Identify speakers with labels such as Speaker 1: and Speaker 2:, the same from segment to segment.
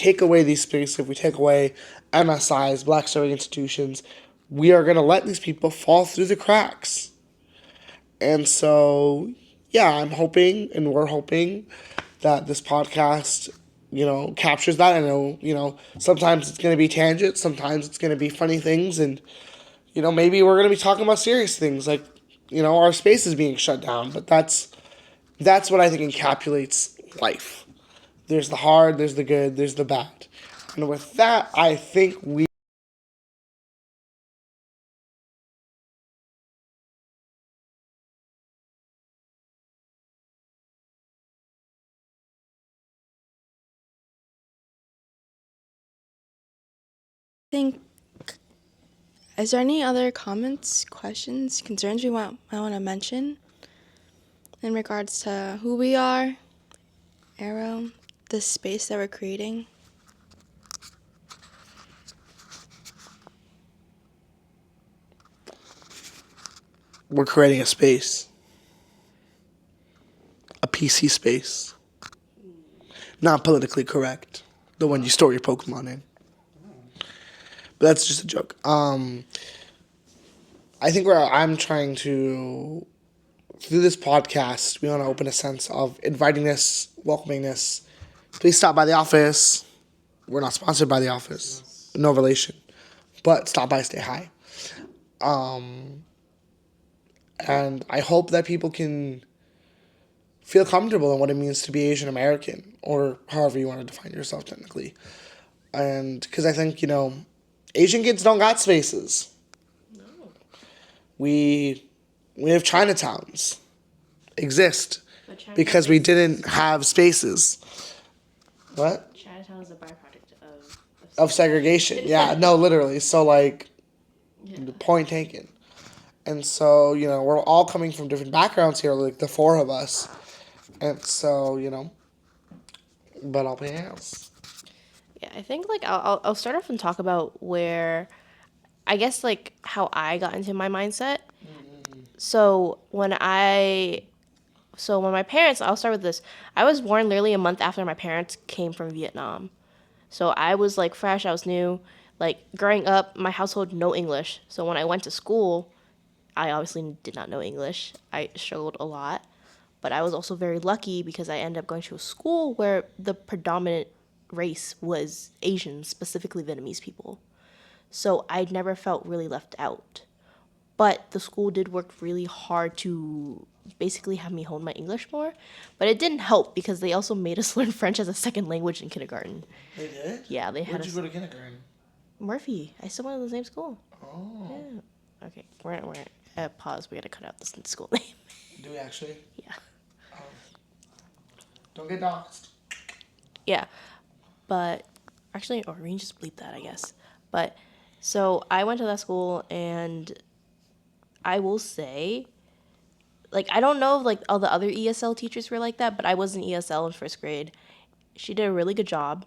Speaker 1: take away these spaces, if we take away MSIs, Black Study institutions, we are going to let these people fall through the cracks. And so, yeah, I'm hoping and we're hoping that this podcast, captures that. I know, sometimes it's going to be tangents, sometimes it's going to be funny things, and, maybe we're going to be talking about serious things like, our space is being shut down. But that's what I think encapsulates life. There's the hard, there's the good, there's the bad. And with that, I think we
Speaker 2: think, is there any other comments, questions, concerns we might want to mention in regards to who we are, Arrow, the space that we're creating?
Speaker 1: we're creating a space, a PC space, not politically correct, the one you store your Pokemon in. But that's just a joke. I think where I'm trying to, through this podcast, we want to open a sense of invitingness, welcomingness. Please stop by the office. We're not sponsored by the office. No relation. But stop by, stay hi. And I hope that people can feel comfortable in what it means to be Asian American, or however you want to define yourself technically. And because I think, Asian kids don't got spaces.
Speaker 3: No.
Speaker 1: We have Chinatowns exist
Speaker 3: But
Speaker 1: because we didn't have spaces. What?
Speaker 3: Chinatown is a byproduct
Speaker 1: Of segregation. Yeah, no, literally. So, like,
Speaker 3: Yeah.
Speaker 1: point taken. And so, we're all coming from different backgrounds here, like the four of us. And so, but I'll pay else.
Speaker 3: Yeah, I think like I'll start off and talk about where, I guess like how I got into my mindset. So when my parents, I'll start with this. I was born literally a month after my parents came from Vietnam. So I was like fresh, I was new. Like growing up, my household no English. So when I went to school, I obviously did not know English. I struggled a lot. But I was also very lucky because I ended up going to a school where the predominant race was Asian, specifically Vietnamese people. So I never felt really left out. But the school did work really hard to basically have me hone my English more. But it didn't help because they also made us learn French as a second language in kindergarten.
Speaker 1: They did?
Speaker 3: Yeah, they had
Speaker 1: Where'd you
Speaker 3: us.
Speaker 1: go to kindergarten?
Speaker 3: Murphy. I still went to the same school.
Speaker 1: Oh.
Speaker 3: Yeah. Okay, we're at pause. We gotta cut out this school name.
Speaker 1: Do we actually?
Speaker 3: Yeah.
Speaker 1: Don't get doxxed.
Speaker 3: Yeah, but actually, or we can just bleep that, I guess. But so I went to that school, and I will say, like, I don't know if like all the other ESL teachers were like that, but I was in ESL in first grade. She did a really good job,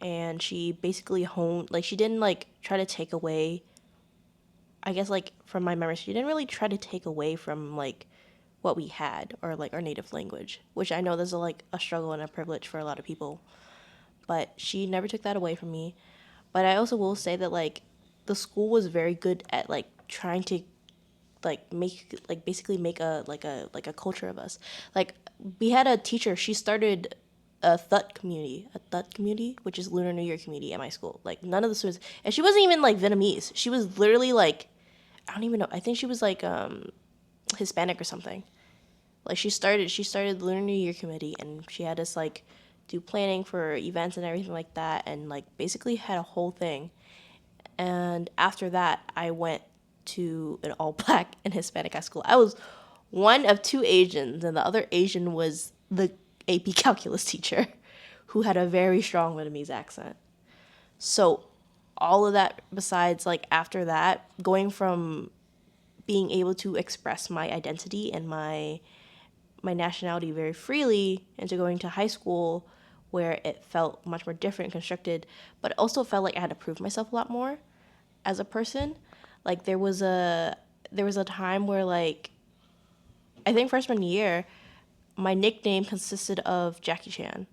Speaker 3: and she basically honed, like, she didn't like try to take away. I guess like from my memory, she didn't really try to take away from like what we had or like our native language, which I know there's a struggle and a privilege for a lot of people. But she never took that away from me. But I also will say that like the school was very good at like trying to like make like basically make a culture of us. Like we had a teacher, she started a Thut community, which is Lunar New Year community at my school. Like none of the students, and she wasn't even like Vietnamese. She was literally like, I don't even know. I think she was like Hispanic or something. Like she started the Lunar New Year committee, and she had us like do planning for events and everything like that, and like basically had a whole thing. And after that, I went to an all black and Hispanic high school. I was one of two Asians, and the other Asian was the AP calculus teacher, who had a very strong Vietnamese accent. So all of that, besides like after that, going from being able to express my identity and my nationality very freely into going to high school where it felt much more different and constructed, but it also felt like I had to prove myself a lot more as a person. Like there was a time where like I think freshman year, my nickname consisted of Jackie Chan.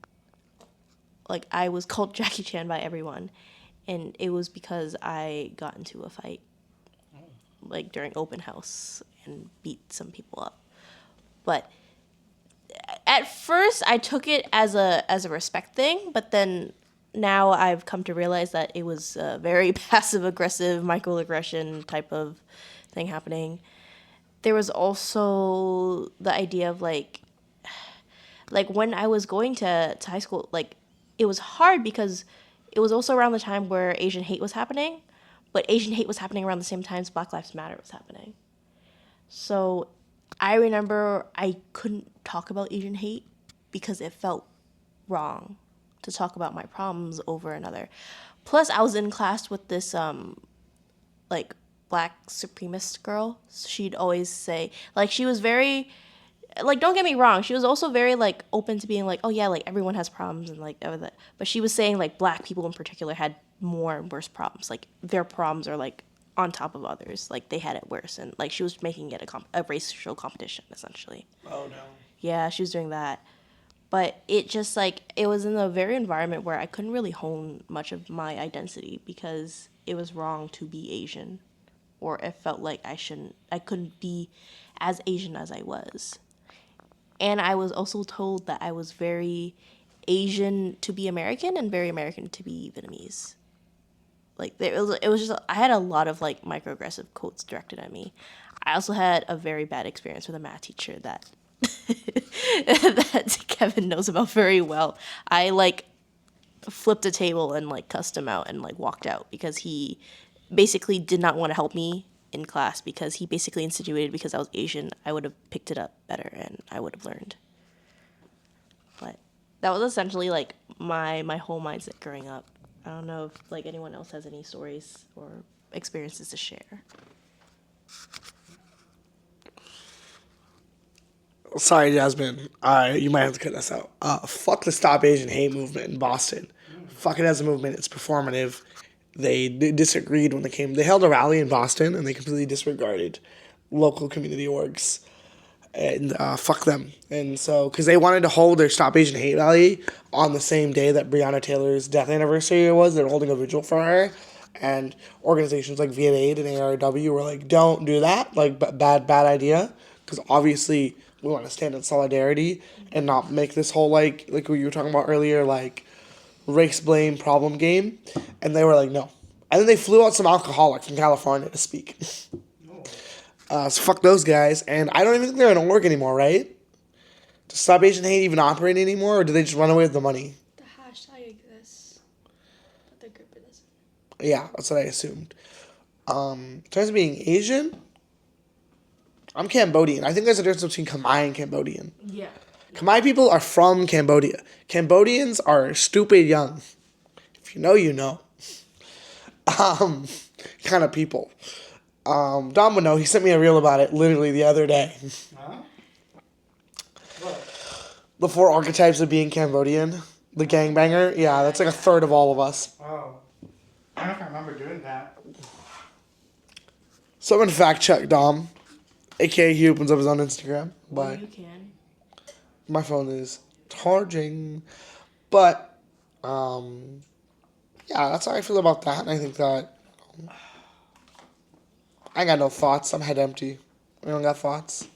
Speaker 3: like I was called Jackie Chan by everyone, and it was because I got into a fight like during open house and beat some people up. But at first I took it as a respect thing, but then now I've come to realize that it was a very passive aggressive microaggression type of thing happening. There was also the idea of like when I was going to high school, like it was hard because it was also around the time where Asian hate was happening, but Asian hate was happening around the same time as Black Lives Matter was happening. So I remember I couldn't talk about Asian hate because it felt wrong to talk about my problems over another. Plus, I was in class with this like black supremacist girl. She'd always say like she was very like don't get me wrong, she was also very like open to being like, oh yeah, like everyone has problems and like everything. But she was saying like black people in particular had more and worse problems. Like their problems are like on top of others. Like they had it worse, and like she was making it a racial competition essentially.
Speaker 1: Oh no.
Speaker 3: Yeah, she was doing that. But it just like it was in a very environment where I couldn't really hone much of my identity because it was wrong to be Asian, or it felt like I couldn't be as Asian as I was. And I was also told that I was very Asian to be American and very American to be Vietnamese. Like it was just I had a lot of like microaggressive quotes directed at me. I also had a very bad experience with a math teacher that that Kevin knows about very well. I like flipped a table and like cussed him out and like walked out because he basically did not want to help me in class because he basically insinuated because I was Asian, I would have picked it up better and I would have learned. But that was essentially like my whole mindset growing up. I don't know if like anyone else has any stories or experiences to share.
Speaker 1: Sorry, Jasmine. You might have to cut this out. Fuck the Stop Asian Hate movement in Boston. Fuck it as a movement. It's performative. They disagreed when they came. They held a rally in Boston and they completely disregarded local community orgs. And fuck them. And so, because they wanted to hold their Stop Asian Hate rally on the same day that Breonna Taylor's death anniversary was, they're holding a vigil for her. And organizations like Viet Aid and AARW were like, don't do that. Like, bad idea. Because obviously, we want to stand in solidarity and not make this whole, like what you were talking about earlier, like, race blame problem game. And they were like, no. And then they flew out some alcoholic from California to speak. So fuck those guys. And I don't even think they're in org anymore, right? Does Stop Asian Hate even operate anymore, or do they just run away with the money?
Speaker 2: The hashtag exists, but the group doesn't.
Speaker 1: Yeah, that's what I assumed. In terms of being Asian, I'm Cambodian. I think there's a difference between Khmer and Cambodian.
Speaker 3: Yeah.
Speaker 1: Khmer people are from Cambodia. Cambodians are stupid young. If you know, you know. Kind of people. Dom would know. He sent me a reel about it literally the other day.
Speaker 4: Huh?
Speaker 1: The 4 archetypes of being Cambodian. The gangbanger. Yeah, that's like a third of all of us.
Speaker 4: Oh. I don't know if I remember doing that.
Speaker 1: Someone fact check Dom. AKA he opens up his own Instagram.
Speaker 3: Well,
Speaker 1: But
Speaker 3: you can.
Speaker 1: my phone is charging. But, yeah, that's how I feel about that. And I think that I ain't got no thoughts. I'm head empty. We don't got thoughts.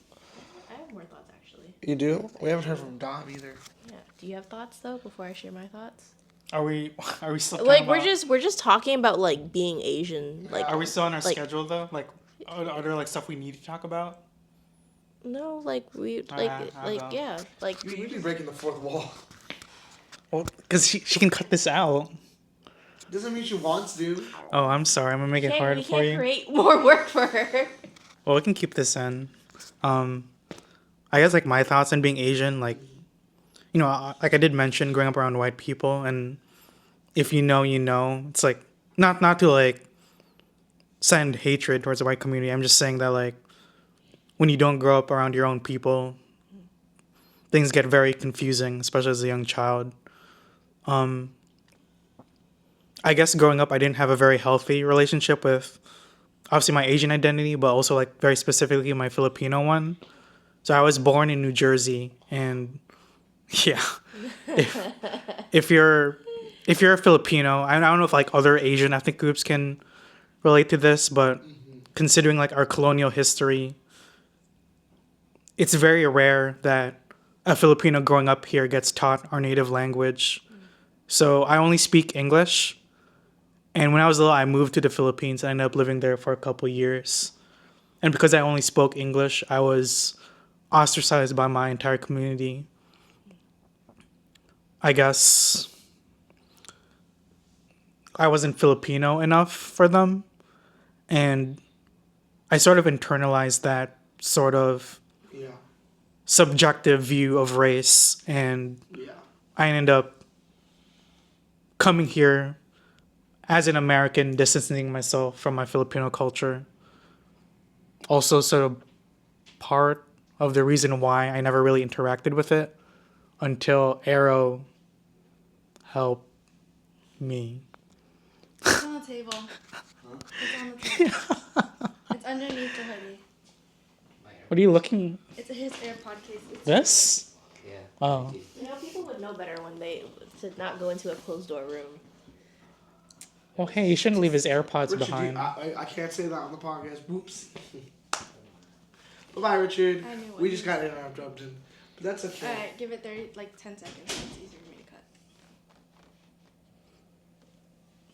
Speaker 3: I have more thoughts actually.
Speaker 1: You do? We haven't heard from Dom either.
Speaker 3: Yeah. Do you have thoughts though before I share my thoughts?
Speaker 4: Are we still
Speaker 3: Like
Speaker 4: talking
Speaker 3: we're just talking about like being Asian. Like
Speaker 4: Are we still on our
Speaker 3: like,
Speaker 4: schedule though? Like are there like stuff we need to talk about?
Speaker 3: No, like we
Speaker 4: I
Speaker 3: like
Speaker 4: don't.
Speaker 3: yeah, like
Speaker 1: You've been breaking the fourth wall.
Speaker 4: Well, because she can cut this out.
Speaker 1: Doesn't mean she wants to.
Speaker 4: Oh, I'm sorry. I'm gonna make it
Speaker 3: we
Speaker 4: hard
Speaker 3: can't
Speaker 4: for you.
Speaker 3: create more work for her.
Speaker 4: Well, we can keep this in. I guess like my thoughts on being Asian, like, you know, like I did mention growing up around white people, and if you know, you know. It's like not to like send hatred towards the white community. I'm just saying that like when you don't grow up around your own people, things get very confusing, especially as a young child. I guess growing up, I didn't have a very healthy relationship with obviously my Asian identity, but also like very specifically my Filipino one. So I was born in New Jersey, and Yeah. If you're a Filipino, I don't know if like other Asian ethnic groups can relate to this, but considering like our colonial history, it's very rare that a Filipino growing up here gets taught our native language. So I only speak English. And when I was little, I moved to the Philippines. I ended up living there for a couple years. And because I only spoke English, I was ostracized by my entire community. I guess I wasn't Filipino enough for them. And I sort of internalized that sort of
Speaker 1: Yeah.
Speaker 4: subjective view of race. And
Speaker 1: Yeah.
Speaker 4: I ended up coming here as an American, distancing myself from my Filipino culture. Also, sort of part of the reason why I never really interacted with it until Arrow helped me.
Speaker 2: It's on the table. It's on the table. It's underneath the hoodie.
Speaker 4: What are you looking?
Speaker 2: It's his AirPod case. It's
Speaker 4: This?
Speaker 5: Yeah.
Speaker 4: Oh.
Speaker 3: You know, people would know better when they to not go into a closed door room.
Speaker 4: Well, hey, you shouldn't leave his AirPods
Speaker 1: Richard,
Speaker 4: behind.
Speaker 1: I can't say that on the podcast. Whoops. Bye-bye, Richard.
Speaker 2: I knew what
Speaker 1: We
Speaker 2: you
Speaker 1: just got interrupted. But that's okay.
Speaker 2: Alright, give it 30, like 10 seconds. So it's easier for me to cut.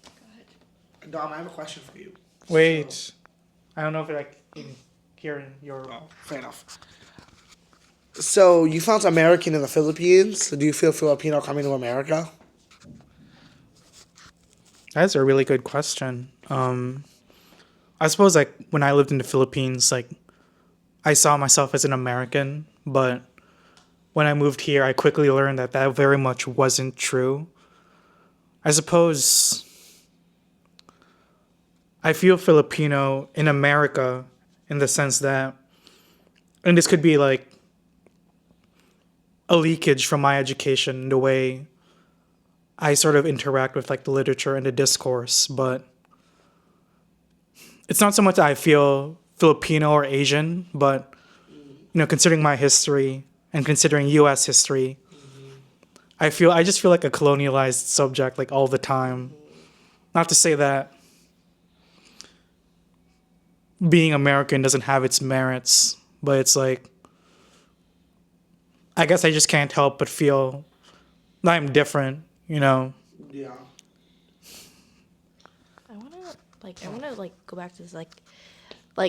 Speaker 2: Go ahead.
Speaker 1: Dom, I have a question for you.
Speaker 4: Wait.
Speaker 1: So-
Speaker 4: I don't know if I can hear your.
Speaker 1: Oh, fair enough. So you found American in the Philippines. So do you feel Filipino coming to America?
Speaker 4: That's a really good question. I suppose like when I lived in the Philippines, like I saw myself as an American, but when I moved here, I quickly learned that that very much wasn't true. I suppose I feel Filipino in America in the sense that, and this could be like a leakage from my education, the way I sort of interact with like the literature and the discourse, but it's not so much that I feel Filipino or Asian, but considering my history and considering U.S. history, I just feel like a colonialized subject like all the time. Not to say that being American doesn't have its merits, but it's like I guess I just can't help but feel that I'm different,
Speaker 1: Yeah.
Speaker 3: I wanna go back to this like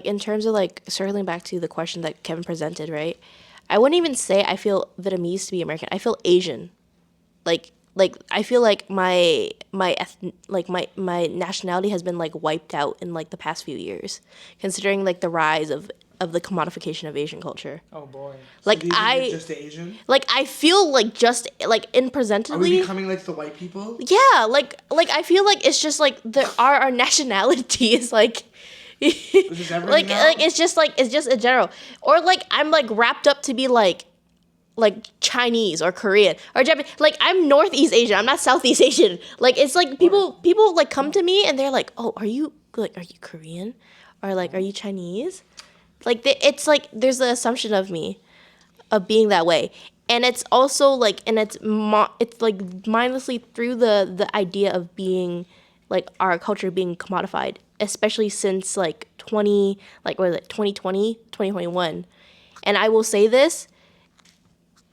Speaker 3: in terms of like circling back to the question that Kevin presented, right? I wouldn't even say I feel Vietnamese to be American. I feel Asian. Like I feel like my nationality has been like wiped out in like the past few years, considering like the rise of the commodification of Asian culture.
Speaker 4: Oh boy.
Speaker 3: Like
Speaker 1: So do you think
Speaker 3: I
Speaker 1: you're just Asian?
Speaker 3: like I feel like just like in
Speaker 1: Are we
Speaker 3: presentably.
Speaker 1: becoming like the white people?
Speaker 3: Yeah, like I feel like it's just like our nationality is like
Speaker 1: just everything
Speaker 3: like
Speaker 1: now?
Speaker 3: it's just in general, or like I'm like wrapped up to be like Chinese or Korean or Japanese. Like I'm Northeast Asian. I'm not Southeast Asian. Like it's like people like come to me and they're like, "Oh, are you Korean? Or like are you Chinese?" Like it's like there's the assumption of me of being that way. And it's also like, and it's like mindlessly through the idea of being like our culture being commodified, especially since like 2020, 2021. And I will say this,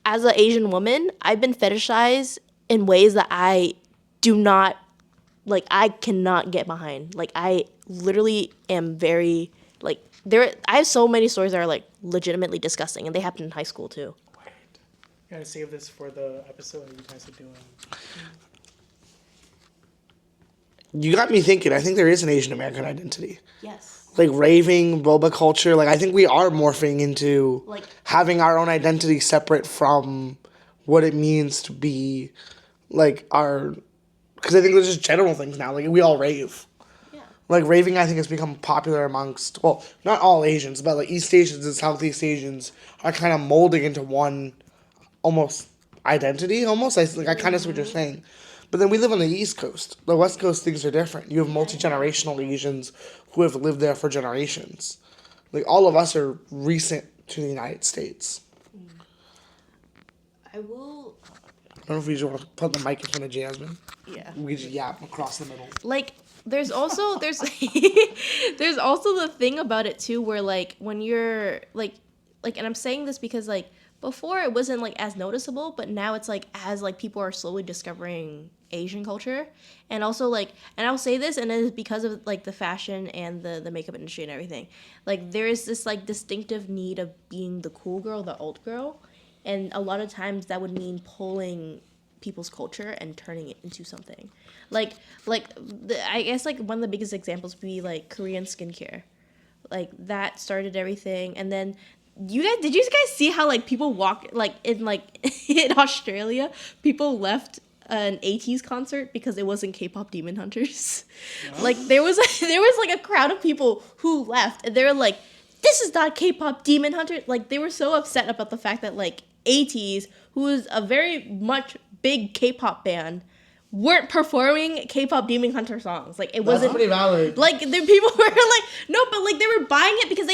Speaker 3: as an Asian woman, I've been fetishized in ways that I do not, like I cannot get behind. Like I literally am very, like I have so many stories that are like legitimately disgusting, and they happened in high school too.
Speaker 4: Gotta save this for the episode you guys are doing.
Speaker 1: You got me thinking. I think there is an Asian American identity.
Speaker 3: Yes.
Speaker 1: Like raving, boba culture. Like I think we are morphing into
Speaker 3: Like-
Speaker 1: having our own identity separate from what it means to be like our. Because I think there's just general things now. Like we all rave.
Speaker 3: Yeah.
Speaker 1: Like raving, I think has become popular amongst not all Asians, but like East Asians and Southeast Asians are kind of molding into one, almost identity. Almost, I kind of see what you're saying. But then we live on the East Coast. The West Coast things are different. You have multi-generational Asians who have lived there for generations. Like all of us are recent to the United States.
Speaker 3: I will
Speaker 1: don't know if we just want to put the mic in front of Jasmine.
Speaker 3: Yeah.
Speaker 1: We just yap across the middle.
Speaker 3: Like there's also there's there's also the thing about it too where like when you're like and I'm saying this because like before it wasn't like as noticeable, but now it's like as like people are slowly discovering Asian culture, and also like, and I'll say this, and it is because of like the fashion and the makeup industry and everything. Like there is this like distinctive need of being the cool girl, the alt girl, and a lot of times that would mean pulling people's culture and turning it into something. I guess like one of the biggest examples would be like Korean skincare. Like that started everything, and then did you guys see how like people walk like in Australia, people left an 80s concert because it wasn't K-pop Demon Hunters. Yeah. Like there was like a crowd of people who left, and they were like, this is not K-pop Demon Hunters. Like they were so upset about the fact that like 80s, who is a very much big K-pop band, weren't performing K-pop Demon Hunter songs. Like it wasn't.
Speaker 1: That's pretty valid.
Speaker 3: Like the people were like, no, but like they were buying it because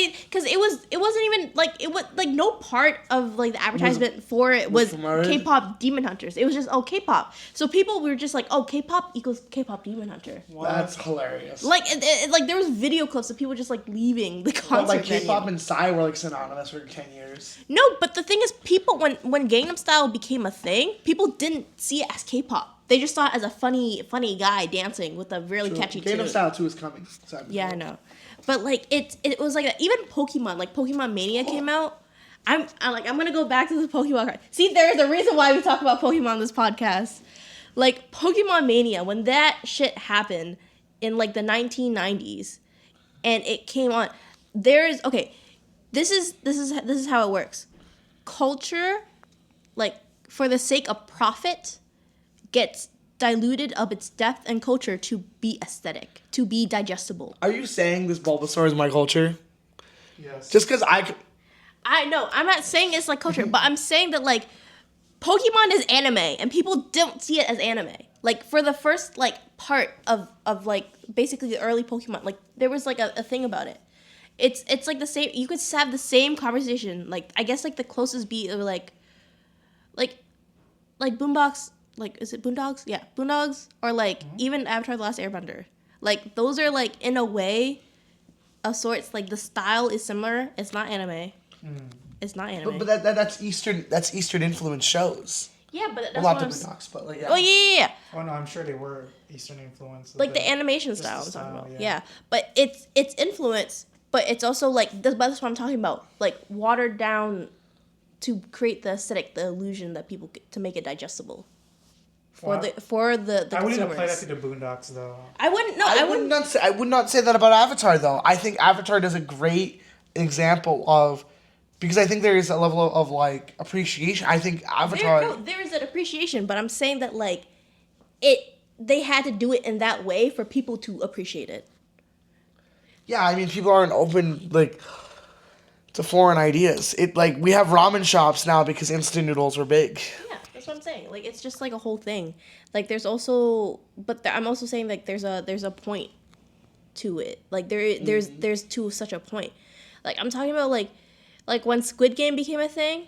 Speaker 3: it wasn't even like it was like no part of like the advertisement for it was K-pop Demon Hunters. It was just K-pop. So people were just like, K-pop equals K-pop Demon Hunter.
Speaker 1: What? That's hilarious.
Speaker 3: Like like there was video clips of people just like leaving the concert.
Speaker 1: But like K-pop and Psy were like synonymous for 10 years.
Speaker 3: No, but the thing is, people when Gangnam Style became a thing, people didn't see it as K-pop. They just saw it as a funny guy dancing with a really catchy tune.
Speaker 1: Gangnam Style 2 is coming.
Speaker 3: Yeah, I know. But like it was like even Pokemon, like Pokemon Mania came out. I'm gonna go back to the Pokemon card. See, there's a reason why we talk about Pokemon on this podcast. Like Pokemon Mania, when that shit happened in like the 1990s, and it came on. This is how it works. Culture, like for the sake of profit, gets diluted of its depth and culture to be aesthetic, to be digestible.
Speaker 1: Are you saying this Bulbasaur is my culture?
Speaker 4: Yes.
Speaker 1: Just because
Speaker 3: I know, I'm not saying it's like culture, but I'm saying that like Pokemon is anime and people don't see it as anime. Like for the first like part of like basically the early Pokemon, like there was like a thing about it. It's like the same, you could have the same conversation. Like I guess like the closest beat of like Boombox. Like, is it Boondogs? Yeah, Boondogs. Or, like, even Avatar The Last Airbender. Like, those are, like, in a way of sorts, like, the style is similar. It's not anime. It's not anime.
Speaker 1: But that's Eastern influence shows.
Speaker 3: Yeah, but that's
Speaker 1: well,
Speaker 3: what
Speaker 1: not the Boondocks, but, like, yeah.
Speaker 3: Oh, yeah.
Speaker 4: Oh, no, I'm sure they were Eastern influence.
Speaker 3: Like, the animation style I'm talking about.
Speaker 4: Yeah.
Speaker 3: Yeah. But it's influence, but it's also, like, that's what I'm talking about. Like, watered down to create the aesthetic, the illusion that people get, to make it digestible. For the
Speaker 4: I wouldn't
Speaker 3: consumers.
Speaker 4: apply that to the Boondocks though.
Speaker 3: I wouldn't. No,
Speaker 1: I would not say that about Avatar though. I think Avatar does a great example of, because I think there is a level of like appreciation. I think Avatar.
Speaker 3: There is an appreciation, but I'm saying that like they had to do it in that way for people to appreciate it.
Speaker 1: Yeah, I mean people aren't open like to foreign ideas. It like we have ramen shops now because instant noodles were big.
Speaker 3: Yeah. That's what I'm saying. Like it's just like a whole thing. Like there's also, but I'm also saying like there's a point to it. Like there's to such a point. Like I'm talking about like when Squid Game became a thing,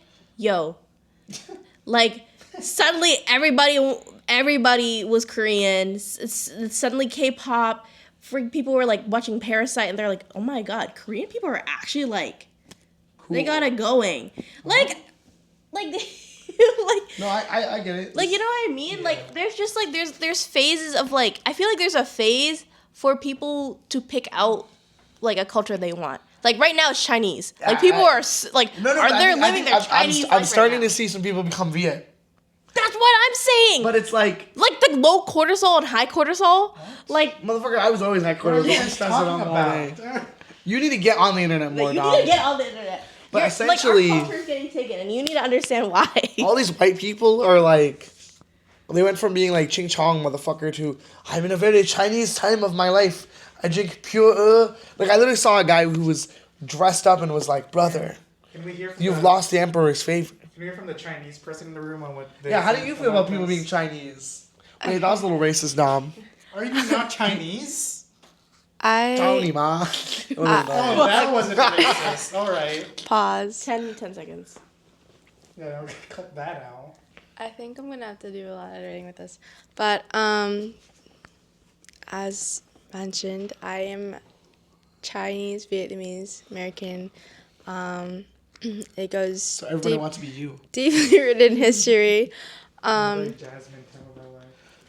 Speaker 3: like suddenly everybody was Korean. Suddenly K-pop. People were like watching Parasite and they're like, oh my god, Korean people are actually like, cool. They got it going. Like. Like
Speaker 1: no, I get it.
Speaker 3: Like you know what I mean? Yeah. Like there's just like there's phases of like I feel like there's a phase for people to pick out like a culture they want. Like right now it's Chinese. Like people are like they're living their Chinese life
Speaker 1: I'm starting
Speaker 3: right
Speaker 1: to see some people become VA.
Speaker 3: That's what I'm saying.
Speaker 1: But it's like
Speaker 3: the low cortisol and high cortisol. What? Like
Speaker 1: motherfucker, I was always high cortisol. You need to get on the internet more,
Speaker 3: You need to get on the internet.
Speaker 1: But essentially,
Speaker 3: our culture is getting taken, and you need to understand why.
Speaker 1: All these white people are like, they went from being like ching chong motherfucker to I'm in a very Chinese time of my life. I drink pure. Like I literally saw a guy who was dressed up and was like, brother, you've lost the emperor's favor.
Speaker 4: Can we hear from the Chinese person in the room on what? They
Speaker 1: how do you feel about people being Chinese? Wait, that was a little racist, Dom.
Speaker 4: Are you not Chinese?
Speaker 1: Tony, ma.
Speaker 4: That wasn't racist. All right.
Speaker 2: Pause.
Speaker 3: 10 seconds.
Speaker 4: Yeah, cut that out.
Speaker 2: I think I'm gonna have to do a lot of editing with this, but as mentioned, I am Chinese, Vietnamese, American. It goes
Speaker 1: So everybody
Speaker 2: deep,
Speaker 1: wants to be you.
Speaker 2: deeply rooted in history.
Speaker 4: Like Jasmine, tell my life.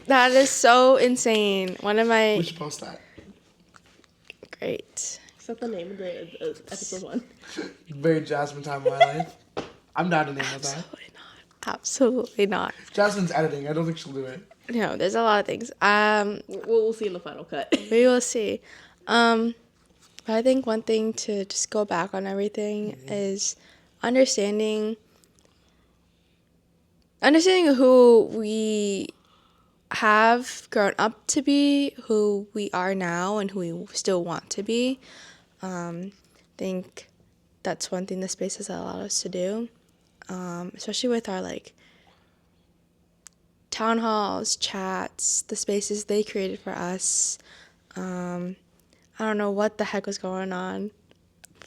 Speaker 2: That is so insane. One of
Speaker 1: We
Speaker 2: my
Speaker 1: should post that.
Speaker 2: great.
Speaker 3: Is that the name of the episode 1?
Speaker 1: Very Jasmine time of my life. I'm down to name it that.
Speaker 2: Absolutely not. Absolutely not.
Speaker 1: Jasmine's editing. I don't think she'll do it.
Speaker 2: No, there's a lot of things.
Speaker 3: We'll see in the final cut.
Speaker 2: We will see. But I think one thing to just go back on everything is understanding who we have grown up to be, who we are now, and who we still want to be. I think that's one thing the space has allowed us to do, especially with our like town halls, chats, the spaces they created for us. I don't know what the heck was going on.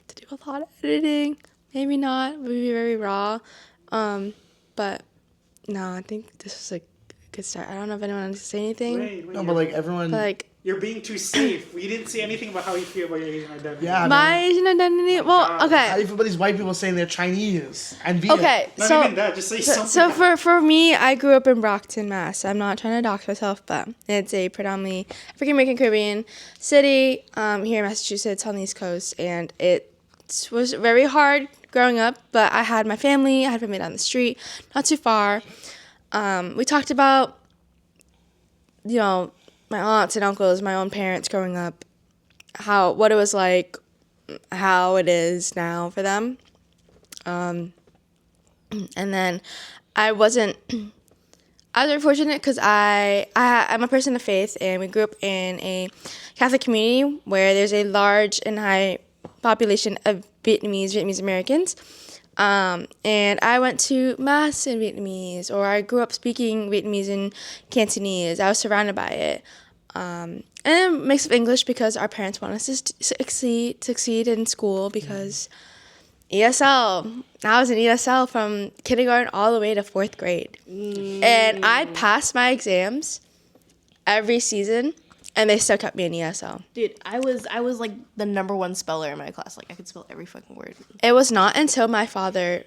Speaker 2: To do a lot of editing, maybe not. It would be very raw, but no, I think this was a good start. I don't know if anyone wants to say anything.
Speaker 4: Wait,
Speaker 1: No, but like everyone.
Speaker 2: But like
Speaker 4: you're being too safe. We didn't say anything about how you feel about your Asian identity.
Speaker 1: Yeah.
Speaker 2: my Asian identity. Well,
Speaker 4: God.
Speaker 2: okay.
Speaker 1: Everybody's white people saying they're Chinese and Vietnamese.
Speaker 2: Okay,
Speaker 4: Not
Speaker 2: so
Speaker 4: even that. Just say something.
Speaker 2: so for me, I grew up in Brockton, Mass. I'm not trying to dox myself, but it's a predominantly African American Caribbean city here in Massachusetts on the East Coast, and it was very hard growing up. But I had my family. I had family down the street, not too far. We talked about, my aunts and uncles, my own parents growing up, what it was like, how it is now for them. And then I was very fortunate because I'm a person of faith, and we grew up in a Catholic community where there's a large and high population of Vietnamese Americans. And I went to Mass in Vietnamese, or I grew up speaking Vietnamese and Cantonese. I was surrounded by it. And a mix of English because our parents want us to succeed in school because ESL. I was in ESL from kindergarten all the way to 4th grade. And I'd pass my exams every season, and they still kept me in ESL.
Speaker 3: Dude, I was like the #1 speller in my class. Like I could spell every fucking word.
Speaker 2: It was not until my father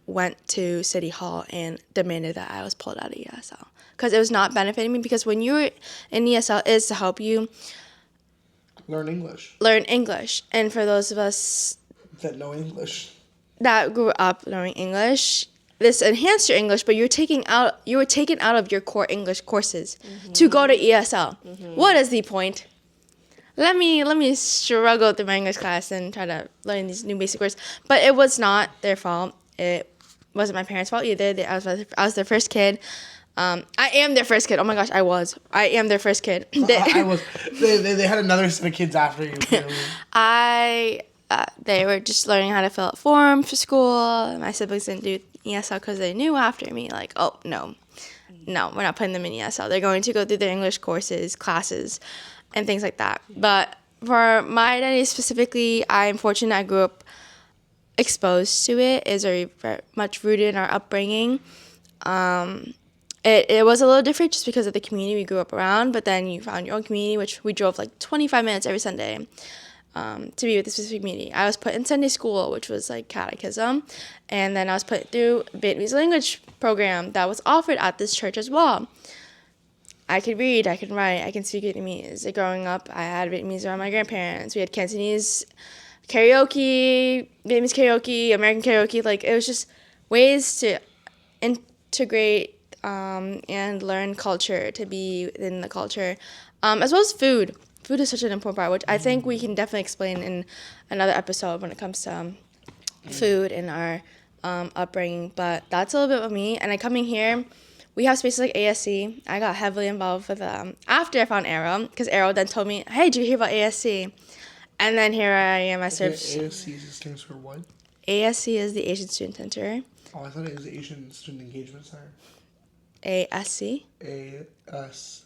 Speaker 2: went to City Hall and demanded that I was pulled out of ESL. Because it was not benefiting me, because when you're in ESL, it is to help you
Speaker 1: Learn English.
Speaker 2: learn English. And for those of us
Speaker 1: That know English.
Speaker 2: that grew up learning English, this enhanced your English, but you were taken out of your core English courses to go to ESL. What is the point? Let me struggle through my English class and try to learn these new basic words. But it was not their fault. It wasn't my parents' fault either. I was their first kid. I am their first kid. Oh my gosh, I am their first kid.
Speaker 1: I was. They had another set of kids after you. Clearly.
Speaker 2: They were just learning how to fill out forms for school. My siblings didn't do ESL because they knew after me, like, oh, no, we're not putting them in ESL. They're going to go through their English courses, classes, and things like that. But for my identity specifically, I'm fortunate I grew up exposed to it. It's very much rooted in our upbringing. It was a little different just because of the community we grew up around, but then you found your own community, which we drove 25 minutes every Sunday to be with the specific community. I was put in Sunday school, which was catechism, and then I was put through Vietnamese language program that was offered at this church as well. I could read, I can write, I can speak Vietnamese. Growing up, I had Vietnamese around my grandparents. We had Cantonese karaoke, Vietnamese karaoke, American karaoke. It was just ways to integrate and learn culture, to be within the culture, as well as food. Food is such an important part, which I think we can definitely explain in another episode when it comes to food and our upbringing. But that's a little bit of me. And coming here, we have spaces like ASC. I got heavily involved with after I found Arrow, because Arrow then told me, hey, did you hear about ASC? And then here I am.
Speaker 1: ASC stands for what?
Speaker 2: ASC is the Asian Student Center.
Speaker 1: Oh, I thought it was the Asian Student Engagement Center.
Speaker 2: ASC.
Speaker 1: AS.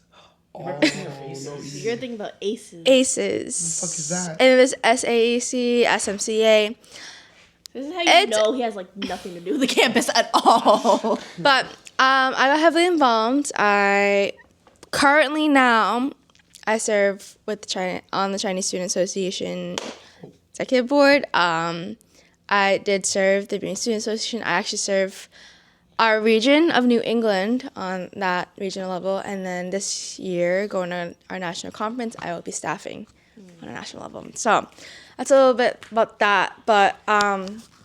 Speaker 1: Oh,
Speaker 4: You're thinking of ACEs.
Speaker 1: no,
Speaker 3: You're thinking about ACEs.
Speaker 2: ACEs.
Speaker 1: What the fuck is that?
Speaker 2: And then there's SAAC, SMCA.
Speaker 3: This is how you know he has nothing to do with the campus at all.
Speaker 2: But I got heavily involved. I currently now I serve with on the Chinese Student Association executive board. I did serve the Vietnamese Student Association. I actually serve our region of New England on that regional level, and then this year, going to our national conference, I will be staffing on a national level. So that's a little bit about that. But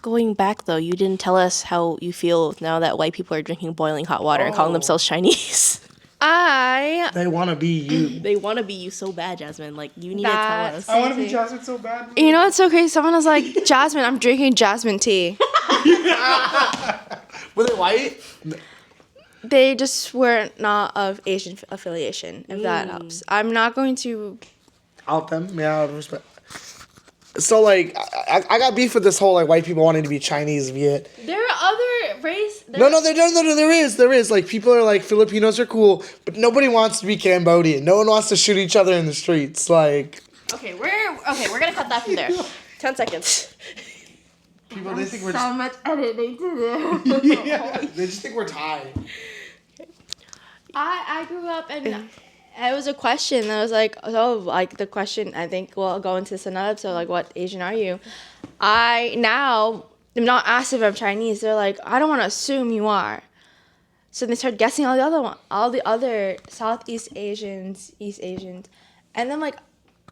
Speaker 3: Going back though, you didn't tell us how you feel now that white people are drinking boiling hot water and calling
Speaker 1: Oh.
Speaker 3: themselves Chinese.
Speaker 1: They want to be you.
Speaker 3: They want to be you so bad, Jasmine. Like, you need to tell
Speaker 2: That-
Speaker 3: us.
Speaker 4: I want to be Jasmine so bad.
Speaker 2: you know what's so crazy? Someone was like, Jasmine, I'm drinking jasmine tea.
Speaker 1: Were they white?
Speaker 2: They just were not of Asian affiliation, if that helps. I'm not going to.
Speaker 1: Out them? Yeah, out of respect. So, like, I got beef with this whole, like, white people wanting to be Chinese Viet.
Speaker 3: There are other race.
Speaker 1: No, there is. Like, people are like, Filipinos are cool, but nobody wants to be Cambodian. No one wants to shoot each other in the streets. Like,
Speaker 3: Okay, we're gonna cut that from there. 10 seconds.
Speaker 1: people, they think we're
Speaker 3: So much editing to do.
Speaker 1: yeah, they just think we're Thai.
Speaker 2: I grew up and it was a question that was like, oh, like the question, I think we'll go into this another episode, like, what Asian are you? I now am not asked if I'm Chinese. They're like, I don't want to assume you are. So they start guessing all the other Southeast Asians, East Asians. And then, like,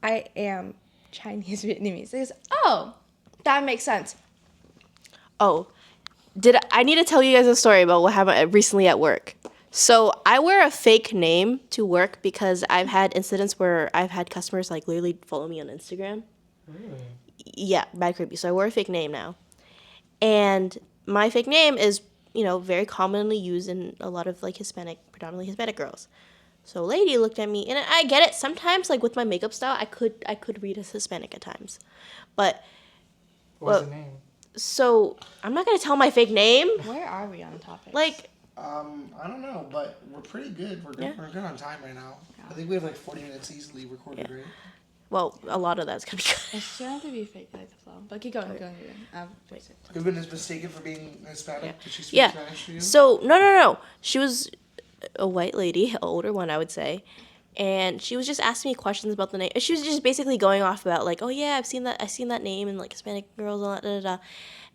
Speaker 2: I am Chinese Vietnamese. They goes, oh, that makes sense.
Speaker 3: Oh, I need to tell you guys a story about what happened recently at work. So I wear a fake name to work because I've had incidents where I've had customers like literally follow me on Instagram. Yeah, bad creepy. So I wear a fake name now. And my fake name is, very commonly used in a lot of like predominantly Hispanic girls. So a lady looked at me, and I get it. Sometimes, like with my makeup style, I could read as Hispanic at times. But
Speaker 4: What's the name?
Speaker 3: so I'm not gonna tell my fake name.
Speaker 2: Where are we on topic?
Speaker 3: Like,
Speaker 1: I don't know, but we're pretty good. We're good.
Speaker 3: Yeah.
Speaker 1: We're good on time right now. I think we have like 40 minutes easily recorded, right?
Speaker 3: well, a lot of that's gonna be good.
Speaker 2: It shouldn't have to be fake like the flow. But keep going, keep going. Fix it.
Speaker 1: You've been mistaken for being Hispanic.
Speaker 3: Yeah.
Speaker 1: Did she speak
Speaker 3: Yeah.
Speaker 1: Spanish to you?
Speaker 3: So no. She was a white lady, an older one, I would say, and she was just asking me questions about the name. She was just basically going off about like, oh yeah, I've seen that name in like Hispanic girls and da da da.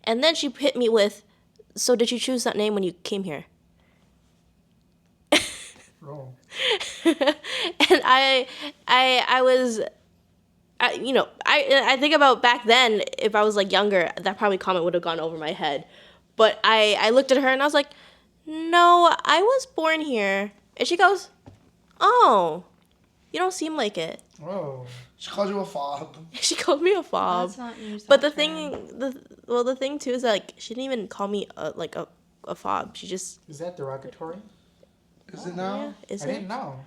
Speaker 3: And then she hit me with, so did you choose that name when you came here?
Speaker 4: Oh.
Speaker 3: And I was, I think about back then, if I was like younger, that probably comment would have gone over my head. But I looked at her and I was like, no, I was born here. And she goes, oh, you don't seem like it.
Speaker 4: Whoa.
Speaker 1: She called you a fob.
Speaker 3: She called me a fob.
Speaker 2: Let's not use
Speaker 3: But
Speaker 2: that
Speaker 3: the
Speaker 2: term.
Speaker 3: the thing too is like she didn't even call me a fob. She just
Speaker 4: Is that derogatory?
Speaker 1: Is it now?
Speaker 3: yeah, is
Speaker 4: I
Speaker 3: it?
Speaker 4: didn't know.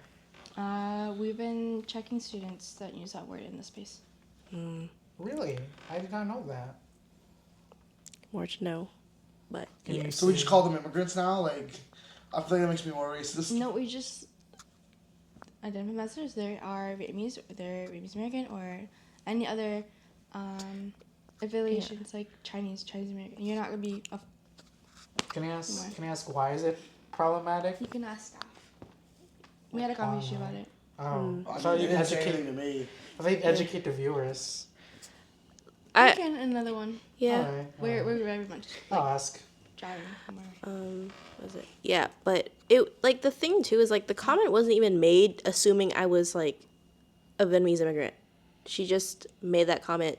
Speaker 2: We've been checking students that use that word in the space.
Speaker 4: Really? I did not know that.
Speaker 3: More to know, but
Speaker 4: Can
Speaker 3: yeah.
Speaker 4: you
Speaker 1: So we just
Speaker 4: see-
Speaker 1: call them immigrants now? Like, I feel like that makes me more racist.
Speaker 2: No, we just identify masters. There are Vietnamese, they're Vietnamese American, or any other affiliations like Chinese American. You're not gonna be.
Speaker 4: Can I ask why is it problematic?
Speaker 2: You can ask staff. We had a conversation about it.
Speaker 4: Oh, I
Speaker 1: I
Speaker 4: thought
Speaker 1: mean,
Speaker 4: you'd
Speaker 1: they didn't say anything
Speaker 4: educate.
Speaker 1: to me.
Speaker 4: I thought you'd educate the viewers.
Speaker 2: We
Speaker 3: I
Speaker 2: can another one.
Speaker 3: yeah.
Speaker 4: Alright,
Speaker 2: We're
Speaker 4: alright.
Speaker 2: very much
Speaker 4: I'll ask.
Speaker 2: driving somewhere.
Speaker 3: What was it? Yeah, but it like the thing too is like the comment wasn't even made assuming I was like a Vietnamese immigrant. She just made that comment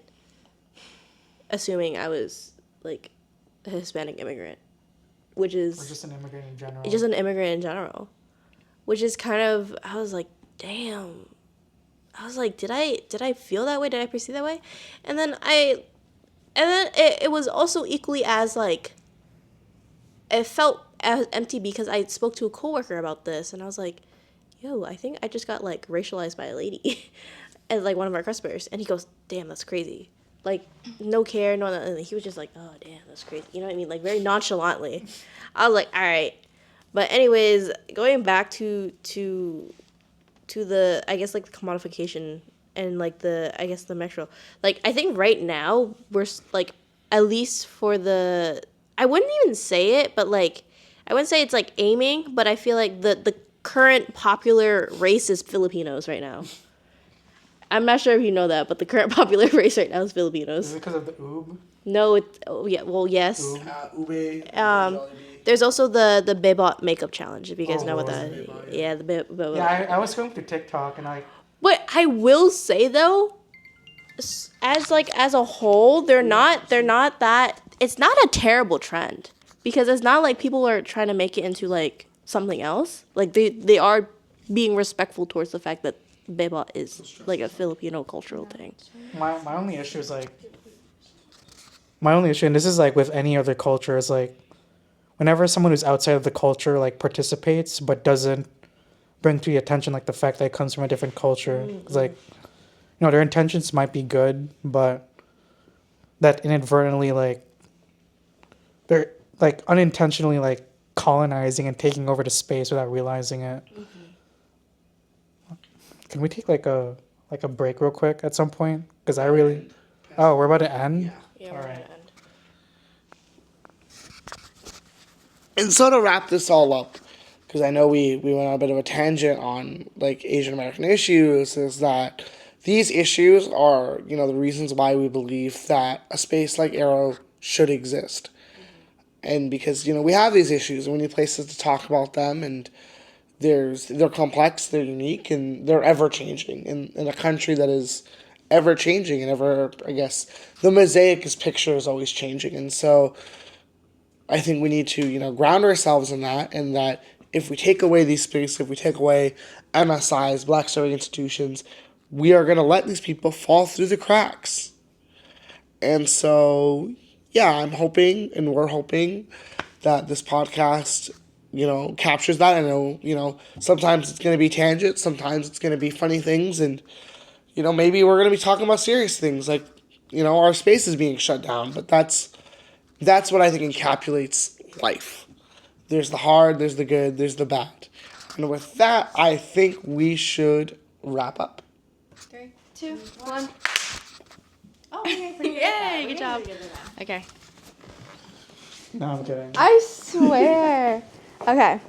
Speaker 3: assuming I was like a Hispanic immigrant, which is
Speaker 4: Or just an immigrant in general.
Speaker 3: just an immigrant in general, which is kind of I was like, damn. I was like, did I feel that way? Did I perceive that way? And then it was also equally as like it felt as empty because I spoke to a coworker about this and I was like, yo, I think I just got like racialized by a lady as like one of our customers, and he goes, damn, that's crazy. Like no care, no nothing. He was just like, oh damn, that's crazy. You know what I mean? Like very nonchalantly. I was like, all right. But anyways, going back to the I guess like the commodification and like the I guess the metro. Like I think right now we're like at least for the I wouldn't even say it, but like I wouldn't say it's like aiming, but I feel like the current popular race is Filipinos right now. I'm not sure if you know that, but the current popular race right now is Filipinos.
Speaker 4: Is it because of the oob?
Speaker 3: No, yes.
Speaker 1: Ube,
Speaker 3: There's also the Bebot makeup challenge. If you guys know what
Speaker 4: Lord.
Speaker 3: that, yeah, the Bebot.
Speaker 4: Yeah, I was going through TikTok and
Speaker 3: But I will say though, as a whole, they're not that. It's not a terrible trend because it's not like people are trying to make it into like something else. Like they are being respectful towards the fact that Bebot is like a Filipino cultural thing.
Speaker 4: my only issue is like my only issue, and this is like with any other culture, is like whenever someone who's outside of the culture like participates but doesn't bring to the attention like the fact that it comes from a different culture. It's like, you know, their intentions might be good, but that inadvertently like they're like unintentionally like colonizing and taking over the space without realizing it. Can we take like a break real quick at some point? Because I really. Oh, we're about to end.
Speaker 3: Yeah,
Speaker 4: All right.
Speaker 1: And so to wrap this all up, because I know we went on a bit of a tangent on like Asian American issues, is that these issues are, you know, the reasons why we believe that a space like Arrow should exist. And because, you know, we have these issues and we need places to talk about them, and they're complex, they're unique, and they're ever changing in a country that is ever changing and ever, I guess, the mosaic is picture is always changing. And so I think we need to, you know, ground ourselves in that, and that if we take away these spaces, if we take away MSIs, Black Study institutions, we are going to let these people fall through the cracks. And so, yeah, I'm hoping, and we're hoping, that this podcast, you know, captures that. I know, you know, sometimes it's going to be tangents, sometimes it's going to be funny things, and, you know, maybe we're going to be talking about serious things, like, you know, our space is being shut down, but that's what I think encapsulates life. There's the hard, there's the good, there's the bad. And with that, I think we should wrap up.
Speaker 2: 3, 2, 1.
Speaker 3: Oh, yay! Good job. Okay.
Speaker 4: No, I'm kidding.
Speaker 2: I swear. Okay.